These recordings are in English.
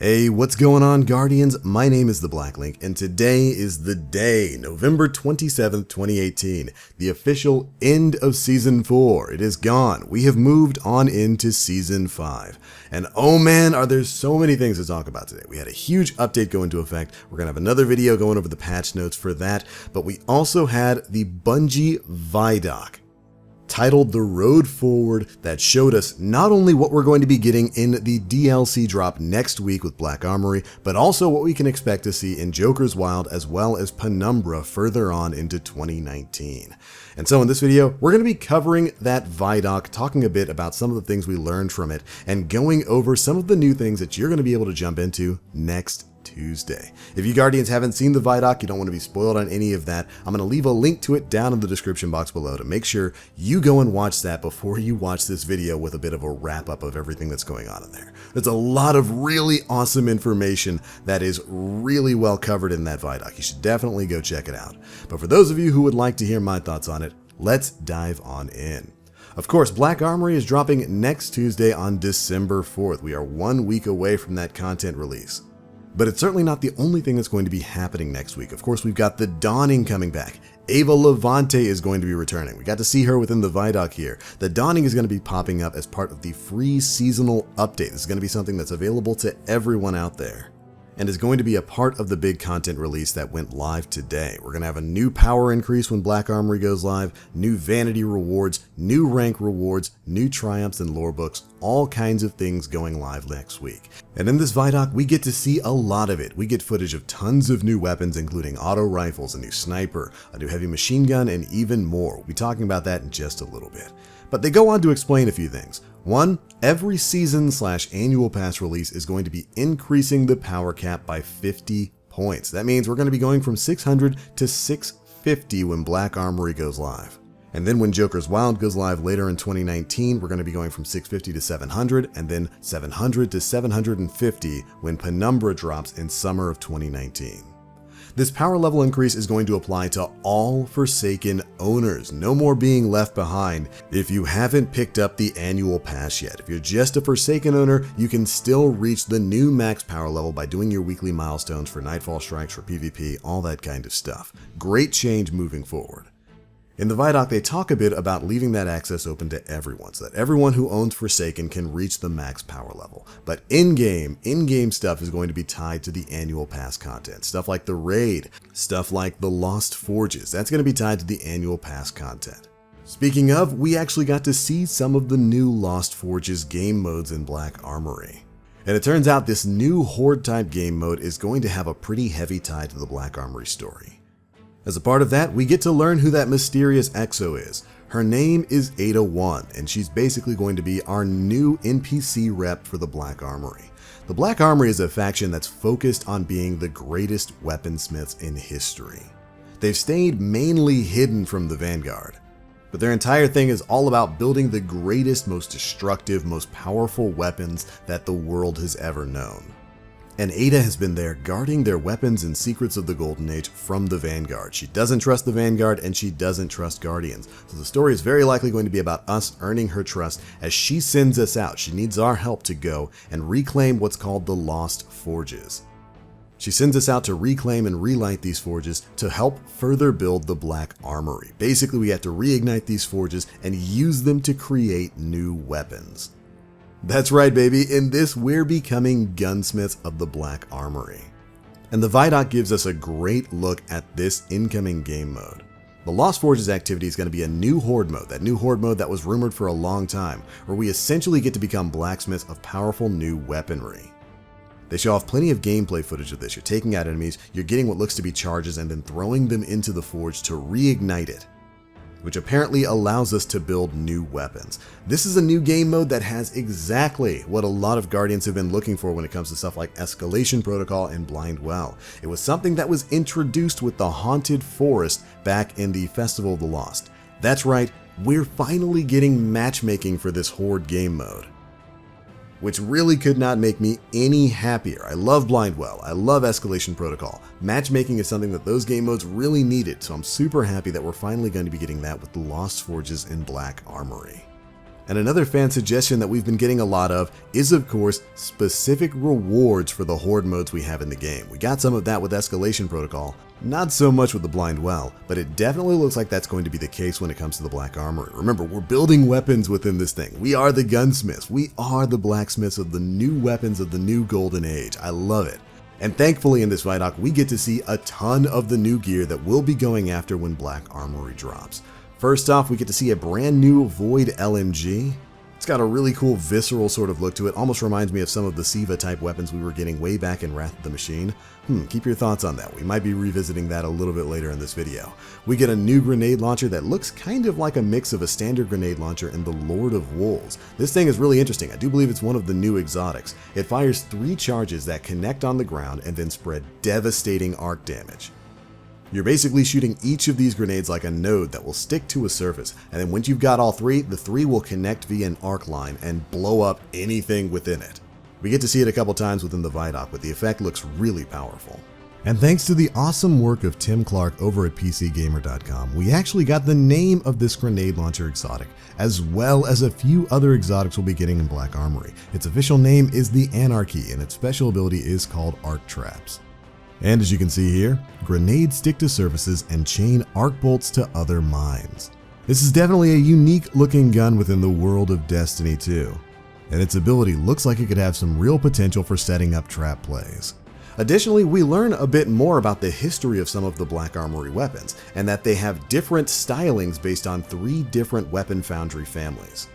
Hey, what's going on, Guardians? My name is the Black Link, and today is the day, November 27th, 2018, the official end of Season 4. It is gone. We have moved on into Season 5. And oh man, are there so many things to talk about today. We had a huge update go into effect. We're going to have another video going over the patch notes for that, but we also had the Bungie ViDoc, titled The Road Forward, that showed us not only what we're going to be getting in the DLC drop next week with Black Armory, but also what we can expect to see in Joker's Wild as well as Penumbra further on into 2019. And so in this video, we're going to be covering that ViDoc, talking a bit about some of the things we learned from it, and going over some of the new things that you're going to be able to jump into next Tuesday. If you Guardians haven't seen the ViDoc, you don't want to be spoiled on any of that, I'm going to leave a link to it down in the description box below to make sure you go and watch that before you watch this video with a bit of a wrap up of everything that's going on in there. There's a lot of really awesome information that is really well covered in that ViDoc. You should definitely go check it out. But for those of you who would like to hear my thoughts on it, let's dive on in. Of course, Black Armory is dropping next Tuesday on December 4th. We are 1 week away from that content release. But it's certainly not the only thing that's going to be happening next week. Of course, we've got the Dawning coming back. Ava Levante is going to be returning. We got to see her within the ViDoc here. The Dawning is going to be popping up as part of the free seasonal update. This is going to be something that's available to everyone out there, and is going to be a part of the big content release that went live today. We're going to have a new power increase when Black Armory goes live, new vanity rewards, new rank rewards, new triumphs and lore books, all kinds of things going live next week. And in this ViDoc, we get to see a lot of it. We get footage of tons of new weapons, including auto rifles, a new sniper, a new heavy machine gun, and even more. We'll be talking about that in just a little bit. But they go on to explain a few things. One, every season/annual pass release is going to be increasing the power cap by 50 points. That means we're going to be going from 600 to 650 when Black Armory goes live. And then when Joker's Wild goes live later in 2019, we're going to be going from 650 to 700, and then 700 to 750 when Penumbra drops in summer of 2019. This power level increase is going to apply to all Forsaken owners. No more being left behind if you haven't picked up the annual pass yet. If you're just a Forsaken owner, you can still reach the new max power level by doing your weekly milestones for Nightfall Strikes, for PvP, all that kind of stuff. Great change moving forward. In the ViDoc, they talk a bit about leaving that access open to everyone, so that everyone who owns Forsaken can reach the max power level. But in-game stuff is going to be tied to the annual pass content. Stuff like the raid, stuff like the Lost Forges, that's going to be tied to the annual pass content. Speaking of, we actually got to see some of the new Lost Forges game modes in Black Armory. And it turns out this new Horde type game mode is going to have a pretty heavy tie to the Black Armory story. As a part of that, we get to learn who that mysterious Exo is. Her name is Ada 1, and she's basically going to be our new NPC rep for the Black Armory. The Black Armory is a faction that's focused on being the greatest weaponsmiths in history. They've stayed mainly hidden from the Vanguard, but their entire thing is all about building the greatest, most destructive, most powerful weapons that the world has ever known. And Ada has been there guarding their weapons and secrets of the Golden Age from the Vanguard. She doesn't trust the Vanguard, and she doesn't trust Guardians. So the story is very likely going to be about us earning her trust as she sends us out. She needs our help to go and reclaim what's called the Lost Forges. She sends us out to reclaim and relight these forges to help further build the Black Armory. Basically, we have to reignite these forges and use them to create new weapons. That's right, baby. In this, we're becoming gunsmiths of the Black Armory. And the ViDoc gives us a great look at this incoming game mode. The Lost Forges activity is going to be a new Horde mode, that new Horde mode that was rumored for a long time, where we essentially get to become blacksmiths of powerful new weaponry. They show off plenty of gameplay footage of this. You're taking out enemies, you're getting what looks to be charges, and then throwing them into the forge to reignite it, which apparently allows us to build new weapons. This is a new game mode that has exactly what a lot of Guardians have been looking for when it comes to stuff like Escalation Protocol and Blind Well. It was something that was introduced with the Haunted Forest back in the Festival of the Lost. That's right, we're finally getting matchmaking for this Horde game mode, which really could not make me any happier. I love Blind Well, I love Escalation Protocol. Matchmaking is something that those game modes really needed, so I'm super happy that we're finally going to be getting that with the Lost Forges in Black Armory. And another fan suggestion that we've been getting a lot of is, of course, specific rewards for the horde modes we have in the game. We got some of that with Escalation Protocol, not so much with the Blind Well, but it definitely looks like that's going to be the case when it comes to the Black Armory. Remember, we're building weapons within this thing. We are the gunsmiths. We are the blacksmiths of the new weapons of the new golden age. I love it. And thankfully in this ViDoc, we get to see a ton of the new gear that we'll be going after when Black Armory drops. First off, we get to see a brand new Void LMG. It's got a really cool visceral sort of look to it, almost reminds me of some of the Siva type weapons we were getting way back in Wrath of the Machine. Keep your thoughts on that. We might be revisiting that a little bit later in this video. We get a new grenade launcher that looks kind of like a mix of a standard grenade launcher and the Lord of Wolves. This thing is really interesting. I do believe it's one of the new exotics. It fires 3 charges that connect on the ground and then spread devastating arc damage. You're basically shooting each of these grenades like a node that will stick to a surface, and then once you've got all 3, the 3 will connect via an arc line and blow up anything within it. We get to see it a couple times within the ViDoc, but the effect looks really powerful. And thanks to the awesome work of Tim Clark over at PCGamer.com, we actually got the name of this grenade launcher exotic, as well as a few other exotics we'll be getting in Black Armory. Its official name is the Anarchy, and its special ability is called Arc Traps. And as you can see here, grenades stick to surfaces and chain arc bolts to other mines. This is definitely a unique looking gun within the world of Destiny 2, and its ability looks like it could have some real potential for setting up trap plays. Additionally, we learn a bit more about the history of some of the Black Armory weapons, and that they have different stylings based on 3 different weapon foundry families.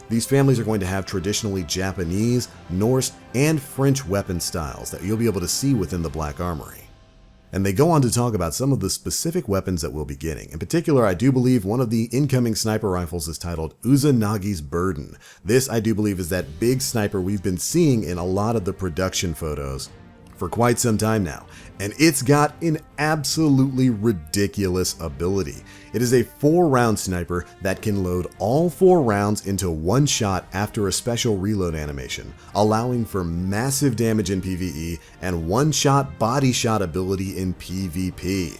These families are going to have traditionally Japanese, Norse, and French weapon styles that you'll be able to see within the Black Armory. And they go on to talk about some of the specific weapons that we'll be getting. In particular, I do believe one of the incoming sniper rifles is titled Uzanagi's Burden. This, I do believe, is that big sniper we've been seeing in a lot of the production photos for quite some time now, and it's got an absolutely ridiculous ability. It is a 4-round sniper that can load all 4 rounds into one shot after a special reload animation, allowing for massive damage in PvE and one-shot body shot ability in PvP.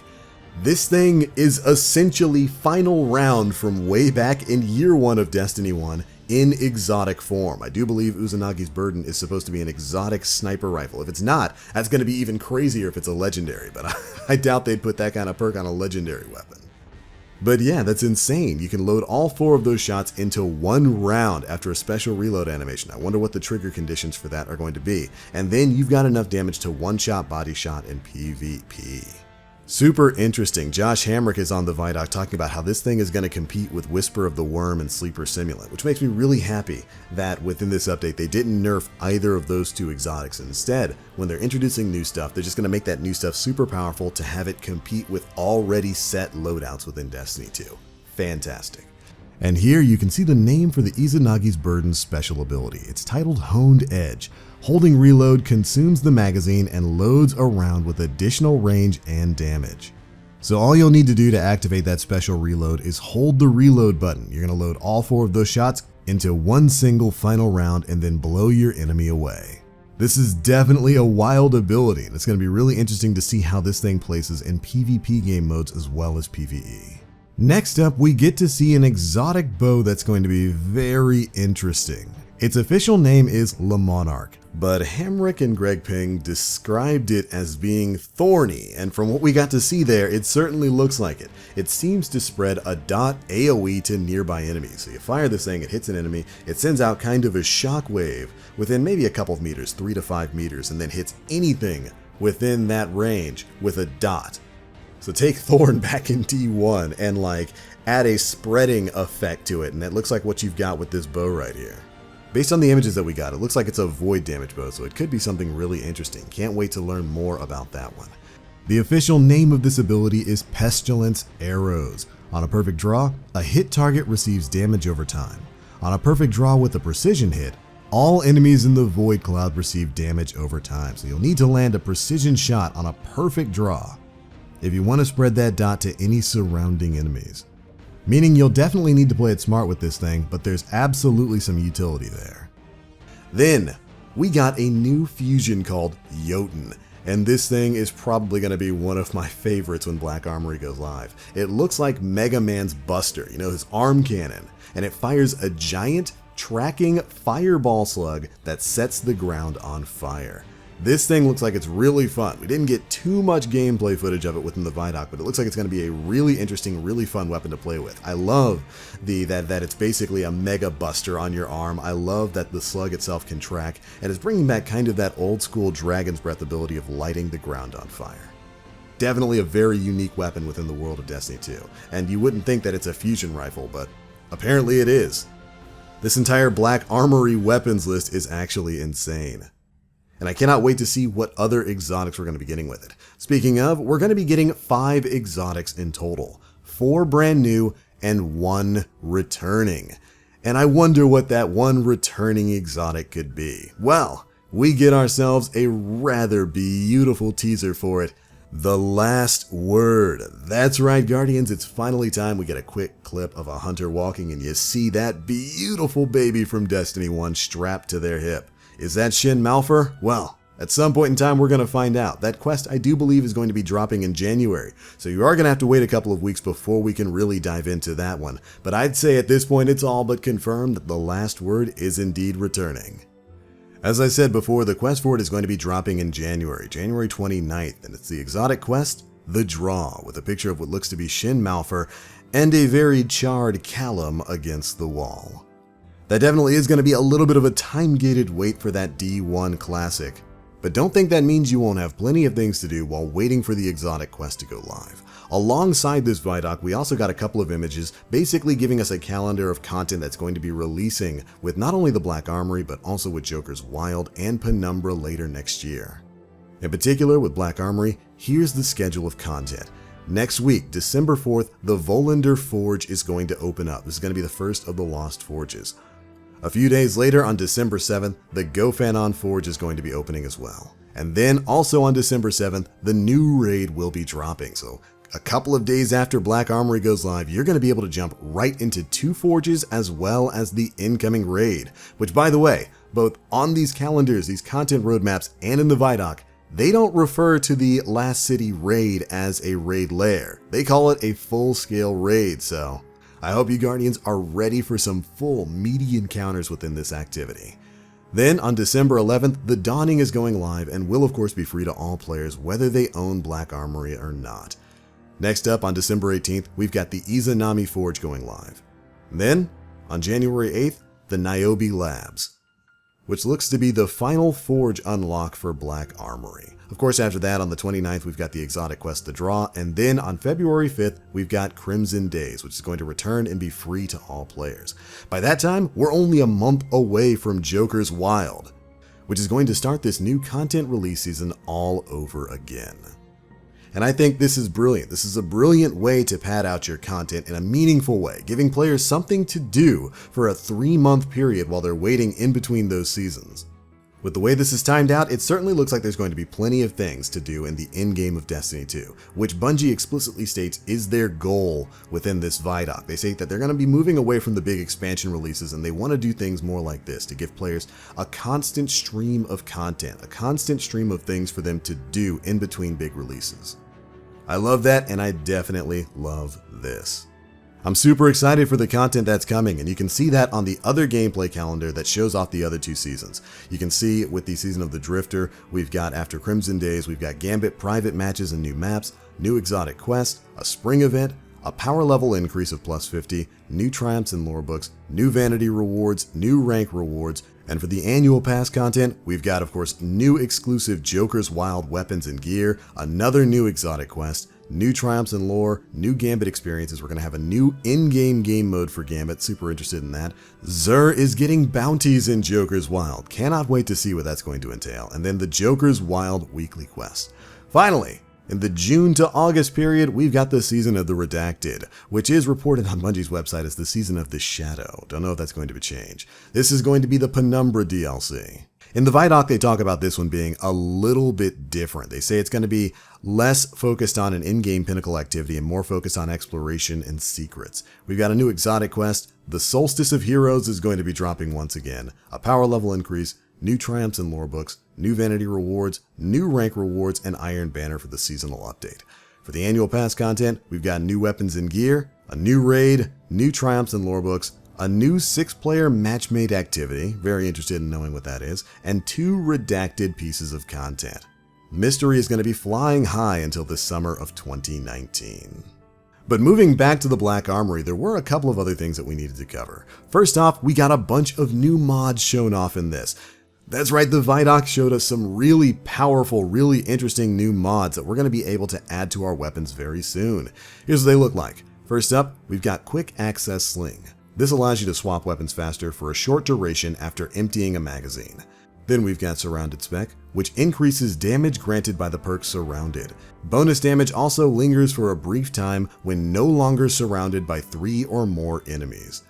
This thing is essentially final round from way back in year 1 of Destiny 1 in exotic form. I do believe Uzanagi's Burden is supposed to be an exotic sniper rifle. If it's not, that's going to be even crazier if it's a legendary, but I doubt they'd put that kind of perk on a legendary weapon. But yeah, that's insane. You can load all 4 of those shots into 1 round after a special reload animation. I wonder what the trigger conditions for that are going to be. And then you've got enough damage to one-shot body shot in PvP. Super interesting. Josh Hamrick is on the ViDoc talking about how this thing is going to compete with Whisper of the Worm and Sleeper Simulant, which makes me really happy that within this update they didn't nerf either of those 2 exotics. Instead, when they're introducing new stuff, they're just going to make that new stuff super powerful to have it compete with already set loadouts within Destiny 2. Fantastic. And here you can see the name for the Uzanagi's Burden's special ability. It's titled Honed Edge. Holding reload consumes the magazine and loads a round with additional range and damage. So all you'll need to do to activate that special reload is hold the reload button. You're going to load all 4 of those shots into one single final round and then blow your enemy away. This is definitely a wild ability, and it's going to be really interesting to see how this thing places in PvP game modes as well as PvE. Next up, we get to see an exotic bow that's going to be very interesting. Its official name is Le Monarch, but Hamrick and Greg Ping described it as being thorny, and from what we got to see there, it certainly looks like it. It seems to spread a dot AoE to nearby enemies. So you fire this thing, it hits an enemy, it sends out kind of a shockwave within maybe a couple of meters, 3 to 5 meters, and then hits anything within that range with a dot. So take Thorn back in D1 and add a spreading effect to it, and that looks like what you've got with this bow right here. Based on the images that we got, it looks like it's a void damage bow, so it could be something really interesting. Can't wait to learn more about that one. The official name of this ability is Pestilence Arrows. On a perfect draw, a hit target receives damage over time. On a perfect draw with a precision hit, all enemies in the void cloud receive damage over time, so you'll need to land a precision shot on a perfect draw if you want to spread that dot to any surrounding enemies. Meaning you'll definitely need to play it smart with this thing, but there's absolutely some utility there. Then, we got a new fusion called Jotun, and this thing is probably going to be one of my favorites when Black Armory goes live. It looks like Mega Man's Buster, his arm cannon, and it fires a giant tracking fireball slug that sets the ground on fire. This thing looks like it's really fun. We didn't get too much gameplay footage of it within the ViDoc, but it looks like it's going to be a really interesting, really fun weapon to play with. I love that it's basically a mega buster on your arm. I love that the slug itself can track, and it's bringing back kind of that old school Dragon's Breath ability of lighting the ground on fire. Definitely a very unique weapon within the world of Destiny 2, and you wouldn't think that it's a fusion rifle, but apparently it is. This entire Black Armory weapons list is actually insane. And I cannot wait to see what other exotics we're going to be getting with it. Speaking of, we're going to be getting 5 exotics in total. 4 brand new and 1 returning. And I wonder what that 1 returning exotic could be. Well, we get ourselves a rather beautiful teaser for it. The Last Word. That's right, Guardians, it's finally time we get a quick clip of a hunter walking and you see that beautiful baby from Destiny 1 strapped to their hip. Is that Shin Malphur? Well, at some point in time we're going to find out. That quest I do believe is going to be dropping in January, so you are going to have to wait a couple of weeks before we can really dive into that one. But I'd say at this point it's all but confirmed that the Last Word is indeed returning. As I said before, the quest for it is going to be dropping in January 29th, and it's the exotic quest, The Draw, with a picture of what looks to be Shin Malphur and a very charred Callum against the wall. That definitely is going to be a little bit of a time-gated wait for that D1 classic, but don't think that means you won't have plenty of things to do while waiting for the exotic quest to go live. Alongside this ViDoc, we also got a couple of images basically giving us a calendar of content that's going to be releasing with not only the Black Armory, but also with Joker's Wild and Penumbra later next year. In particular, with Black Armory, here's the schedule of content. Next week, December 4th, the Volander Forge is going to open up. This is going to be the first of the Lost Forges. A few days later, on December 7th, the Gofanon Forge is going to be opening as well. And then, also on December 7th, the new raid will be dropping. So, a couple of days after Black Armory goes live, you're going to be able to jump right into 2 forges as well as the incoming raid. Which, by the way, both on these calendars, these content roadmaps, and in the ViDoc, they don't refer to the Last City raid as a raid lair. They call it a full-scale raid, so I hope you Guardians are ready for some full, meaty encounters within this activity. Then, on December 11th, the Dawning is going live and will of course be free to all players whether they own Black Armory or not. Next up, on December 18th, we've got the Izanami Forge going live. Then, on January 8th, the Niobe Labs, which looks to be the final forge unlock for Black Armory. Of course, after that, on the 29th, we've got the exotic quest, The Draw, and then on February 5th, we've got Crimson Days, which is going to return and be free to all players. By that time, we're only a month away from Joker's Wild, which is going to start this new content release season all over again. And I think this is brilliant. This is a brilliant way to pad out your content in a meaningful way, giving players something to do for a 3-month period while they're waiting in between those seasons. With the way this is timed out, it certainly looks like there's going to be plenty of things to do in the endgame of Destiny 2, which Bungie explicitly states is their goal within this ViDoc. They say that they're going to be moving away from the big expansion releases and they want to do things more like this to give players a constant stream of content, a constant stream of things for them to do in between big releases. I love that, and I definitely love this. I'm super excited for the content that's coming, and you can see that on the other gameplay calendar that shows off the other 2 seasons. You can see with the Season of the Drifter, we've got after Crimson Days, we've got Gambit private matches and new maps, new exotic quests, a spring event, a power level increase of plus 50, new triumphs and lore books, new vanity rewards, new rank rewards, and for the annual pass content, we've got of course new exclusive Joker's Wild weapons and gear, another new exotic quest, new triumphs and lore, new Gambit experiences. We're going to have a new in-game game mode for Gambit, super interested in that. Xur is getting bounties in Joker's Wild, cannot wait to see what that's going to entail. And then the Joker's Wild weekly quest. Finally, in the June to August period, we've got the Season of the Redacted, which is reported on Bungie's website as the Season of the Shadow. Don't know if that's going to change. This is going to be the Penumbra DLC. In the ViDoc, they talk about this one being a little bit different. They say it's going to be less focused on an in-game pinnacle activity and more focused on exploration and secrets. We've got a new exotic quest. The Solstice of Heroes is going to be dropping once again. A power level increase, new triumphs and lore books, new vanity rewards, new rank rewards, and Iron Banner for the seasonal update. For the annual pass content, we've got new weapons and gear, a new raid, new triumphs and lore books, a new 6-player matchmade activity, very interested in knowing what that is, and 2 redacted pieces of content. Mystery is going to be flying high until the summer of 2019. But moving back to the Black Armory, there were a couple of other things that we needed to cover. First off, we got a bunch of new mods shown off in this. That's right, the ViDoc showed us some really powerful, really interesting new mods that we're going to be able to add to our weapons very soon. Here's what they look like. First up, we've got Quick Access Sling. This allows you to swap weapons faster for a short duration after emptying a magazine. Then we've got Surrounded Spec, which increases damage granted by the perk Surrounded. Bonus damage also lingers for a brief time when no longer surrounded by 3 or more enemies.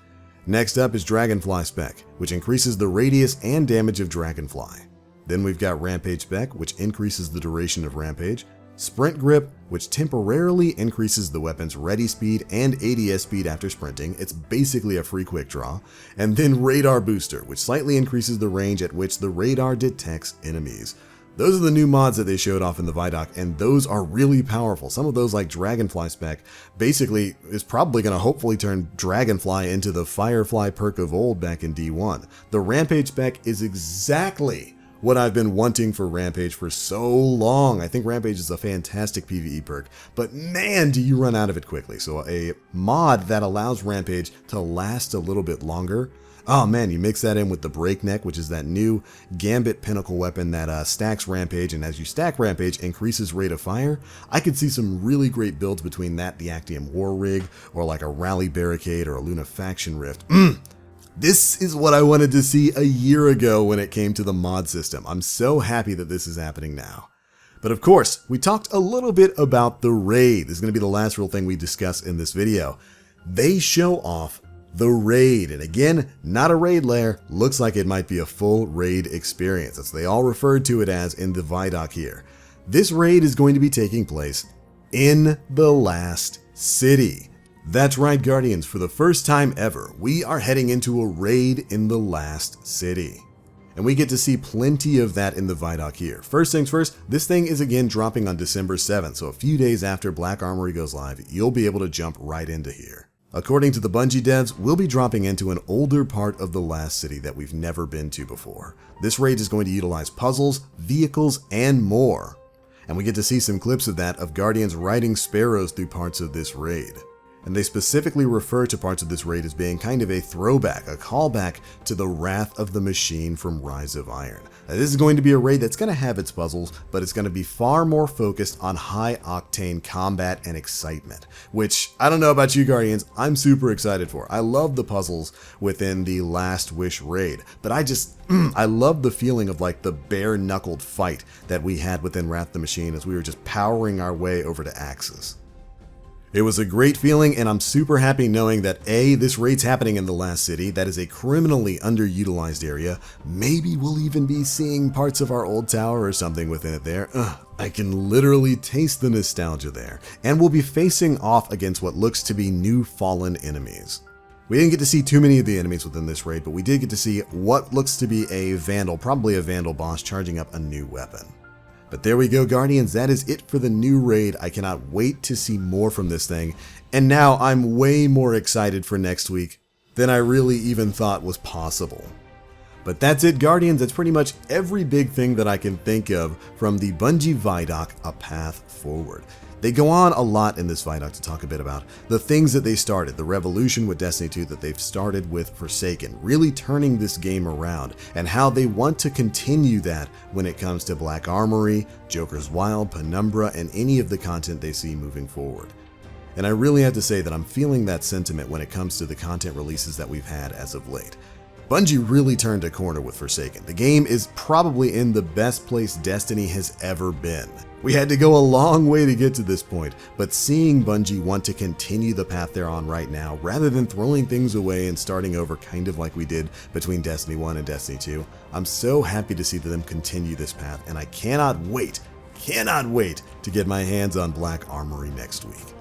Next up is Dragonfly Spec, which increases the radius and damage of Dragonfly. Then we've got Rampage Spec, which increases the duration of Rampage. Sprint Grip, which temporarily increases the weapon's ready speed and ADS speed after sprinting. It's basically a free quick draw. And then Radar Booster, which slightly increases the range at which the radar detects enemies. Those are the new mods that they showed off in the ViDoc, and those are really powerful. Some of those, like Dragonfly Spec, basically is probably going to hopefully turn Dragonfly into the Firefly perk of old back in D1. The Rampage Spec is exactly what I've been wanting for Rampage for so long. I think Rampage is a fantastic PvE perk, but man, do you run out of it quickly. So a mod that allows Rampage to last a little bit longer. Oh man, you mix that in with the Breakneck, which is that new Gambit Pinnacle weapon that stacks Rampage, and as you stack Rampage, increases rate of fire. I could see some really great builds between that, the Actium War Rig, or like a Rally Barricade or a Lunafaction Rift. This is what I wanted to see a year ago when it came to the mod system. I'm so happy that this is happening now. But of course, we talked a little bit about the raid. This is going to be the last real thing we discuss in this video. They show off the raid, and again, not a raid lair, looks like it might be a full raid experience. That's what they all referred to it as in the ViDoc here. This raid is going to be taking place in the Last City. That's right, Guardians, for the first time ever, we are heading into a raid in the Last City. And we get to see plenty of that in the ViDoc here. First things first, this thing is again dropping on December 7th, so a few days after Black Armory goes live, you'll be able to jump right into here. According to the Bungie devs, we'll be dropping into an older part of the Last City that we've never been to before. This raid is going to utilize puzzles, vehicles, and more. And we get to see some clips of that of Guardians riding sparrows through parts of this raid. And they specifically refer to parts of this raid as being kind of a throwback, a callback to the Wrath of the Machine from Rise of Iron. Now, this is going to be a raid that's going to have its puzzles, but it's going to be far more focused on high-octane combat and excitement, which, I don't know about you Guardians, I'm super excited for. I love the puzzles within the Last Wish raid, but I love the feeling of like the bare-knuckled fight that we had within Wrath of the Machine as we were just powering our way over to Axis. It was a great feeling, and I'm super happy knowing that A, this raid's happening in the Last City. That is a criminally underutilized area. Maybe we'll even be seeing parts of our old tower or something within it there. I can literally taste the nostalgia there. And we'll be facing off against what looks to be new fallen enemies. We didn't get to see too many of the enemies within this raid, but we did get to see what looks to be a Vandal, probably a Vandal boss, charging up a new weapon. But there we go, Guardians, that is it for the new raid. I cannot wait to see more from this thing, and now I'm way more excited for next week than I really even thought was possible. But that's it, Guardians. That's pretty much every big thing that I can think of from the Bungie ViDoc A Path Forward. They go on a lot in this ViDoc to talk a bit about the things that they started, the revolution with Destiny 2 that they've started with Forsaken, really turning this game around, and how they want to continue that when it comes to Black Armory, Joker's Wild, Penumbra, and any of the content they see moving forward. And I really have to say that I'm feeling that sentiment when it comes to the content releases that we've had as of late. Bungie really turned a corner with Forsaken. The game is probably in the best place Destiny has ever been. We had to go a long way to get to this point, but seeing Bungie want to continue the path they're on right now, rather than throwing things away and starting over kind of like we did between Destiny 1 and Destiny 2, I'm so happy to see them continue this path, and I cannot wait to get my hands on Black Armory next week.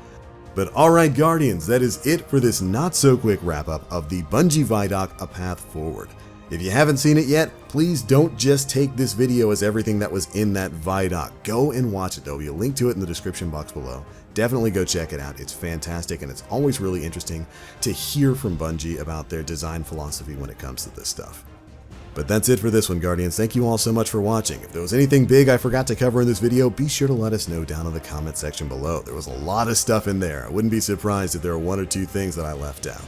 But alright Guardians, that is it for this not so quick wrap up of the Bungie ViDoc A Path Forward. If you haven't seen it yet, please don't just take this video as everything that was in that ViDoc. Go and watch it. There'll be a link to it in the description box below. definitely go check it out. It's fantastic, and it's always really interesting to hear from Bungie about their design philosophy when it comes to this stuff. But that's it for this one, Guardians. Thank you all so much for watching. If there was anything big I forgot to cover in this video, be sure to let us know down in the comment section below. There was a lot of stuff in there. I wouldn't be surprised if there were 1 or 2 things that I left out.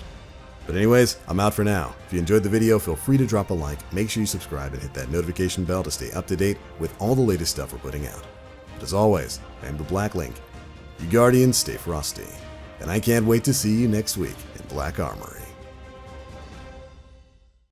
But anyways, I'm out for now. If you enjoyed the video, feel free to drop a like, make sure you subscribe, and hit that notification bell to stay up to date with all the latest stuff we're putting out. But as always, I'm the Black Link. You Guardians stay frosty, and I can't wait to see you next week in Black Armory.